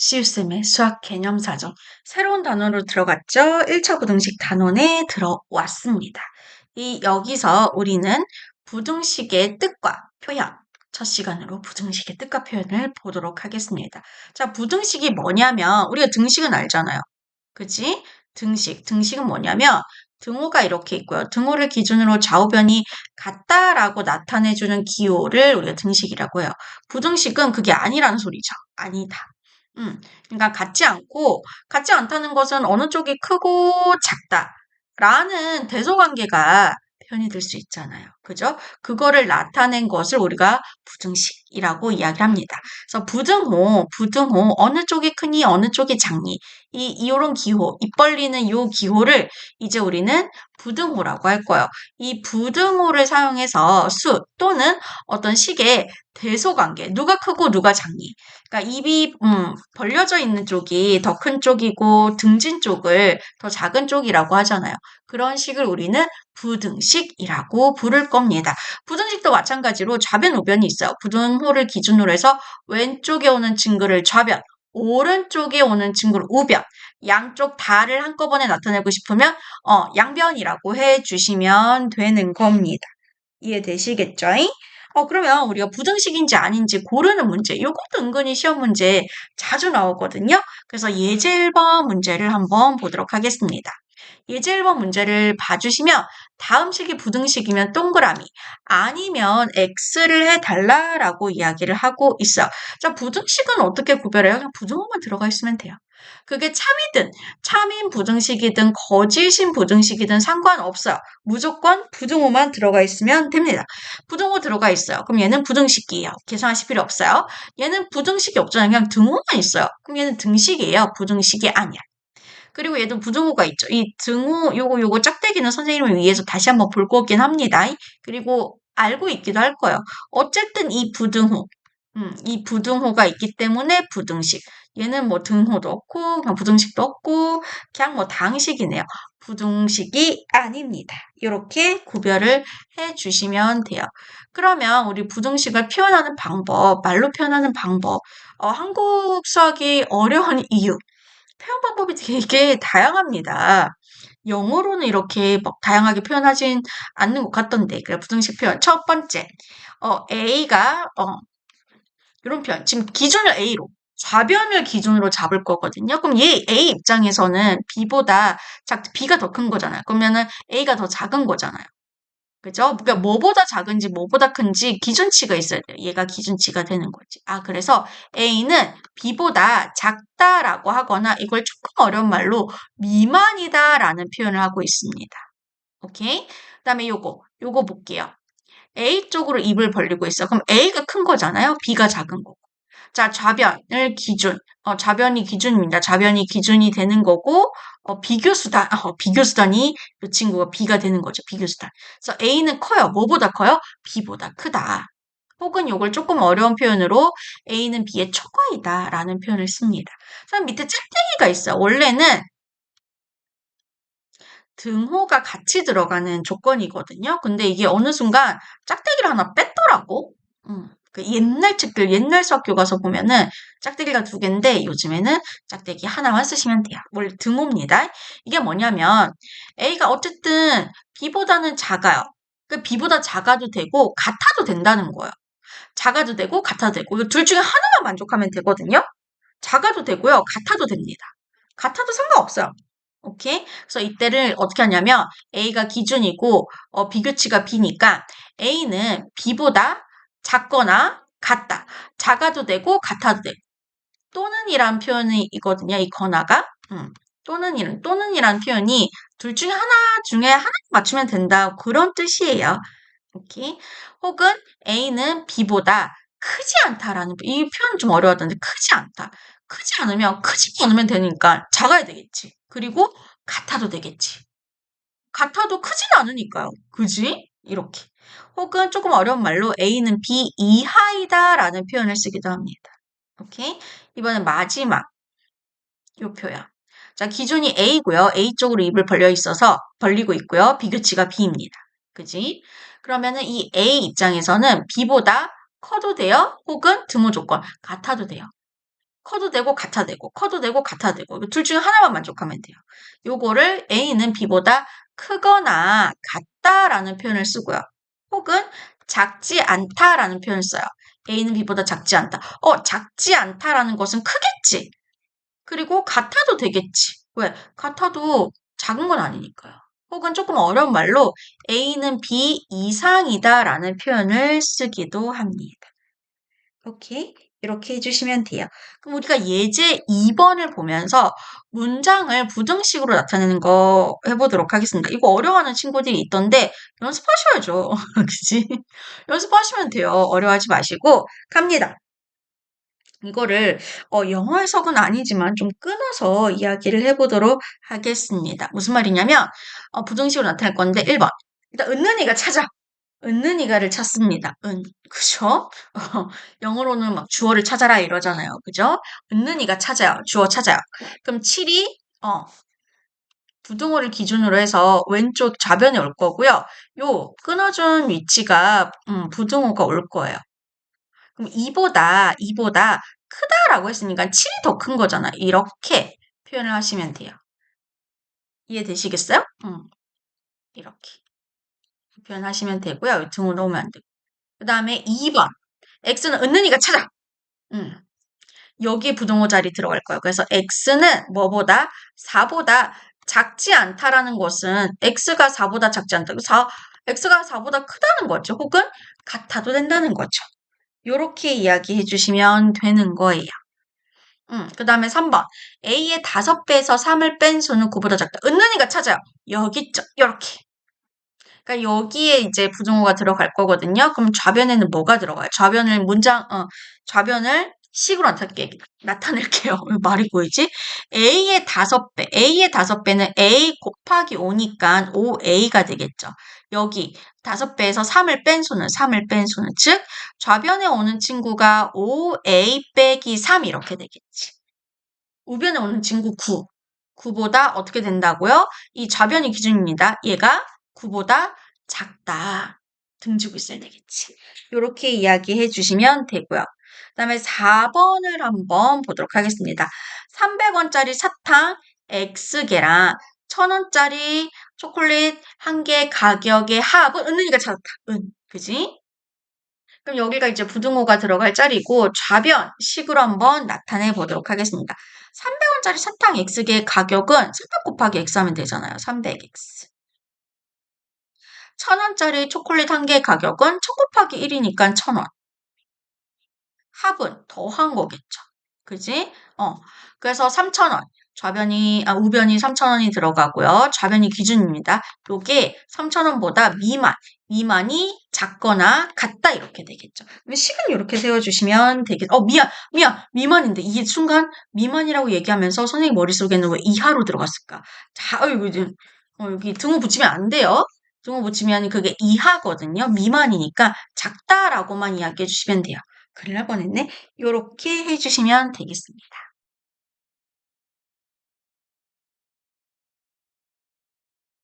시우쌤의 수학 개념사전. 새로운 단원으로 들어갔죠? 1차 부등식 단원에 들어왔습니다. 여기서 우리는 부등식의 뜻과 표현, 첫 시간으로 부등식의 뜻과 표현을 보도록 하겠습니다. 자, 부등식이 뭐냐면, 우리가 등식은 알잖아요. 그치? 등식은 뭐냐면, 등호가 이렇게 있고요. 등호를 기준으로 좌우변이 같다라고 나타내주는 기호를 우리가 등식이라고 해요. 부등식은 그게 아니라는 소리죠. 아니다. 그러니까 같지 않다는 것은 어느 쪽이 크고 작다라는 대소관계가 표현이 될 수 있잖아요. 그죠? 그거를 나타낸 것을 우리가 부등식이라고 이야기를 합니다. 그래서 부등호, 어느 쪽이 크니, 어느 쪽이 작니, 요런 기호, 입 벌리는 요 기호를 이제 우리는 부등호라고 할 거예요. 이 부등호를 사용해서 수 또는 어떤 식의 대소관계, 누가 크고 누가 작니, 그러니까 입이 벌려져 있는 쪽이 더 큰 쪽이고 등진 쪽을 더 작은 쪽이라고 하잖아요. 그런 식을 우리는 부등식이라고 부를 겁니다. 부등식도 마찬가지로 좌변, 우변이 있어요. 부등호를 기준으로 해서 왼쪽에 오는 증거를 좌변, 오른쪽에 오는 증거를 우변, 양쪽 다를 한꺼번에 나타내고 싶으면 양변이라고 해주시면 되는 겁니다. 이해되시겠죠? 그러면 우리가 부등식인지 아닌지 고르는 문제, 요것도 은근히 시험 문제 자주 나오거든요. 그래서 예제 1번 문제를 한번 보도록 하겠습니다. 예제 1번 문제를 봐주시면 다음 식이 부등식이면 동그라미, 아니면 X를 해달라라고 이야기를 하고 있어요. 자, 부등식은 어떻게 구별해요? 그냥 부등호만 들어가 있으면 돼요. 그게 참인 부등식이든 거짓인 부등식이든 상관없어요. 무조건 부등호만 들어가 있으면 됩니다. 부등호 들어가 있어요. 그럼 얘는 부등식이에요. 계산하실 필요 없어요. 얘는 부등식이 없잖아요. 그냥 등호만 있어요. 그럼 얘는 등식이에요. 부등식이 아니야. 그리고 얘도 부등호가 있죠. 이 등호, 요거 짝대기는 선생님을 위해서 다시 한번 볼 거긴 합니다. 그리고 알고 있기도 할 거예요. 어쨌든 이 부등호가 있기 때문에 부등식. 얘는 뭐 등호도 없고, 그냥 부등식도 없고, 그냥 뭐 당식이네요. 부등식이 아닙니다. 이렇게 구별을 해 주시면 돼요. 그러면 우리 부등식을 표현하는 방법, 말로 표현하는 방법, 한국 수학이 어려운 이유, 표현 방법이 되게 다양합니다. 영어로는 이렇게 막 다양하게 표현하진 않는 것 같던데. 그래, 부등식 표현. 첫 번째, A가, 이런 표현. 지금 기준을 A로, 좌변을 기준으로 잡을 거거든요. 그럼 A 입장에서는 B가 더 큰 거잖아요. 그러면은 A가 더 작은 거잖아요. 그죠? 그러니까 뭐보다 작은지 뭐보다 큰지 기준치가 있어야 돼요. 얘가 기준치가 되는 거지. 그래서 A는 B보다 작다라고 하거나 이걸 조금 어려운 말로 미만이다라는 표현을 하고 있습니다. 오케이? 그다음에 요거 볼게요. A 쪽으로 입을 벌리고 있어. 그럼 A가 큰 거잖아요. B가 작은 거고. 자, 좌변이 기준입니다. 좌변이 기준이 되는 거고, 비교수단이 이 친구가 B가 되는 거죠. 비교수단. 그래서 A는 커요. 뭐보다 커요? B보다 크다. 혹은 요걸 조금 어려운 표현으로 A는 B의 초과이다 라는 표현을 씁니다. 그럼 밑에 짝대기가 있어요. 원래는 등호가 같이 들어가는 조건이거든요. 근데 이게 어느 순간 짝대기를 하나 뺐더라고. 그 옛날 책들, 옛날 수학 교과서 보면은 짝대기가 두 개인데 요즘에는 짝대기 하나만 쓰시면 돼요. 원래 등호입니다. 이게 뭐냐면 A가 어쨌든 B보다는 작아요. 그 B보다 작아도 되고 같아도 된다는 거예요. 작아도 되고 같아도 되고 이둘 중에 하나만 만족하면 되거든요. 작아도 되고요. 같아도 됩니다. 같아도 상관없어요. 오케이? 그래서 이때를 어떻게 하냐면 A가 기준이고 비교치가 B니까 A는 B보다 작거나 같다. 작아도 되고 같아도 되고 또는이란 표현이 있거든요. 이 건화가 또는이란 표현이 둘 중에 하나 맞추면 된다. 그런 뜻이에요. 오케이? 혹은 A는 B보다 크지 않다라는 이 표현 좀 어려웠던데 크지 않다. 크지 않으면 되니까 작아야 되겠지. 그리고 같아도 되겠지. 같아도 크진 않으니까요. 그지? 이렇게. 혹은 조금 어려운 말로 A는 B 이하이다라는 표현을 쓰기도 합니다. 오케이? 이번엔 마지막 요 표현. 자, 기준이 A고요. A 쪽으로 입을 벌리고 있고요. 비교치가 B입니다. 그지? 그러면은 이 A 입장에서는 B보다 커도 돼요. 혹은 등호 조건 같아도 돼요. 커도 되고 같아 되고 커도 되고 같아 되고 둘 중에 하나만 만족하면 돼요. 요거를 A는 B보다 크거나 같다라는 표현을 쓰고요. 혹은 작지 않다라는 표현을 써요. A는 B보다 작지 않다. 작지 않다라는 것은 크겠지. 그리고 같아도 되겠지. 왜? 같아도 작은 건 아니니까요. 혹은 조금 어려운 말로 A는 B 이상이다라는 표현을 쓰기도 합니다. 오케이. 이렇게 해주시면 돼요. 그럼 우리가 예제 2번을 보면서 문장을 부등식으로 나타내는 거 해보도록 하겠습니다. 이거 어려워하는 친구들이 있던데 연습하셔야죠. 그치? 연습하시면 돼요. 어려워하지 마시고 갑니다. 이거를 영어 해석은 아니지만 좀 끊어서 이야기를 해보도록 하겠습니다. 무슨 말이냐면 부등식으로 나타낼 건데 1번. 일단 은는이가 찾아. 은는이가를 찾습니다. 그죠? 영어로는 막 주어를 찾아라 이러잖아요. 그죠? 은는이가 찾아요. 주어 찾아요. 그럼 7이 부등호를 기준으로 해서 왼쪽 좌변에 올 거고요. 요 끊어준 위치가 부등호가 올 거예요. 그럼 2보다 크다라고 했으니까 7이 더 큰 거잖아. 이렇게 표현을 하시면 돼요. 이해되시겠어요? 이렇게 표현하시면 되고요. 등호 넣으면 안 되고. 그 다음에 2번. x는 은는이가 찾아. 여기에 부등호 자리 들어갈 거예요. 그래서 x는 뭐보다 4보다 작지 않다라는 것은 x가 4보다 작지 않다. x가 4보다 크다는 거죠. 혹은 같아도 된다는 거죠. 이렇게 이야기해 주시면 되는 거예요. 그 다음에 3번. A의 5배에서 3을 뺀 수는 9보다 작다. 은는이가 찾아요. 여기 있죠. 이렇게. 그러니까 여기에 이제 부등호가 들어갈 거거든요. 그럼 좌변에는 뭐가 들어가요? 좌변을 식으로 나타낼게요. 말이 보이지? A의 5배. A의 5배는 A 곱하기 5니까 5A가 되겠죠. 여기 5배에서 3을 뺀 수는 즉 좌변에 오는 친구가 5A 빼기 3 이렇게 되겠지. 우변에 오는 친구 9. 9보다 어떻게 된다고요? 이 좌변이 기준입니다. 얘가 9보다 작다. 등지고 있어야 되겠지. 이렇게 이야기해 주시면 되고요. 그 다음에 4번을 한번 보도록 하겠습니다. 300원짜리 사탕 X개랑 1000원짜리 초콜릿 한 개 가격의 합은 은은이가 찾았다. 그지? 그럼 여기가 이제 부등호가 들어갈 자리고 좌변식으로 한번 나타내 보도록 하겠습니다. 300원짜리 사탕 X개의 가격은 300 곱하기 X 하면 되잖아요. 300X. 1000원짜리 초콜릿 한 개의 가격은 1000 곱하기 1이니까 1000원. 합은 더한 거겠죠. 그지? 그래서 3000원. 우변이 3000원이 들어가고요. 좌변이 기준입니다. 요게 3000원보다 미만이 작거나 같다 이렇게 되겠죠. 식은 이렇게 세워주시면 되겠죠. 미만인데 이게 순간 미만이라고 얘기하면서 선생님 머릿속에는 왜 이하로 들어갔을까? 자, 여기 등호 붙이면 안 돼요. 등호 붙이면 그게 이하거든요. 미만이니까 작다라고만 이야기해 주시면 돼요. 큰일 날 뻔했네. 요렇게 해주시면 되겠습니다.